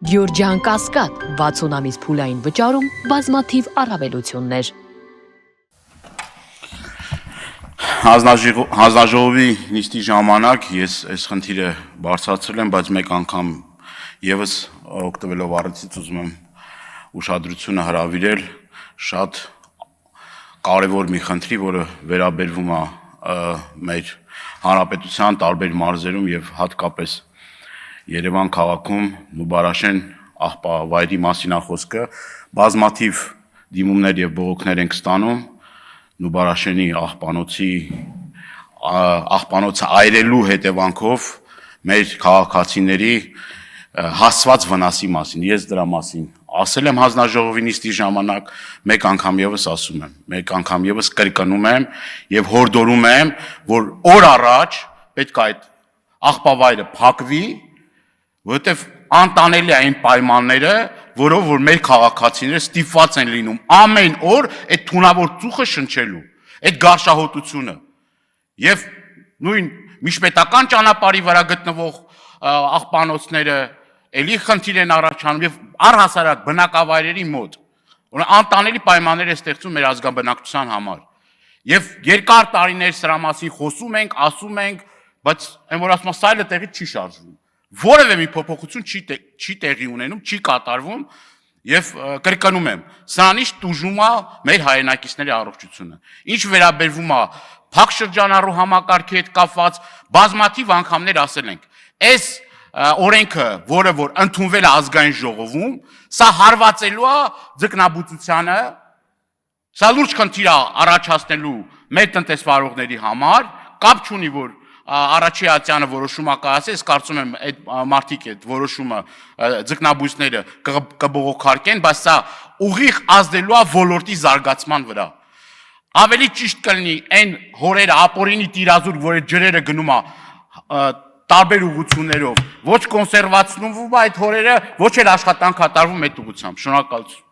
Գյորջյան Կասկադ 60 ամիս փուլային վճարում բազմաթիվ առավելություններ։ Հանձնաժողովի նիստի ժամանակ ես այս խնդիրը բարձրացրել եմ, բայց մեկ անգամ եւս օգտվելով առիթից ուզում եմ ուշադրությունը հրավիրել շատ կարևոր մի խնդրի, որը վերաբերվում է մեր հանրապետության տարբեր մարզերում եւ հատկապես Երևան քաղաքում Նուբարաշեն աղբավայրի մասին է խոսքը, բազմաթիվ դիմումներ եւ բողոքներ ենք ստանում Նուբարաշենի աղբանոցը այրելու հետևանքով մեր քաղաքացիների հասցված վնասի մասին, ես դրա մասին ասել եմ հանձնաժողովի նիստի ժամանակ, մեկ անգամ եւս ասում եմ, մեկ անգամ եւս կրկնում եմ եւ հորդորում եմ, որ օր առաջ պետք է այդ աղբավայրը փակվի, որովհետեւ անտանելի է այն պայմանները, որով որ մեր քաղաքացիները ստիպված են լինում ամեն օր այդ թունավոր ծուխը շնչելու, այդ գարշահոտությունը եւ նույն միջպետական ճանապարհի վրա գտնվող աղբանոցները էլի խնդիր են առաջանում եւ առհասարակ բնակավայրերի մոտ, որ անտանելի պայմաններ է ստեղծում մեր ազգաբնակչության համար։ Եվ երկար տարիներ սրա մասին խոսում ենք, ասում ենք, բայց այն որ ասում են սայլը տեղի չի շարժվում։ Որևէ մի փոփոխություն չի տեղի ունենում, չի կատարվում եւ կրկնում եմ, սրանից տուժում է մեր հայրենակիցների առողջությունը։ Ինչ վերաբերվում է փակ շրջանառու համակարգի հետ կապված, բազմաթիվ անգամներ ասել ենք, այս օրենքը, որը որ ընդունվել է ազգային ժողովում, սա հարվածելու է ձկնաբուծությանը, սա լուրջ խնդիր է առաջացնելու մեր տնտեսվարողների համար, կապ չունի որ Առաջի Ատյանը որոշում է կայացել, ես կարծում եմ այդ մարդիկ այդ որոշումը ձկնաբույսները կբողոքարկեն, բայց սա ուղիղ ազդելու է ոլորտի զարգացման վրա։ Ավելի ճիշտ կլինի այն հորերը ապօրինի տիրազուրկ, որ այդ ջրերը գնում է տարբեր ուղղություններով, ոչ կոնսերվացնում այդ հորերը, ոչ էլ աշխատանք կատարվում այդ ուղղությամբ։ Շնորհակալություն։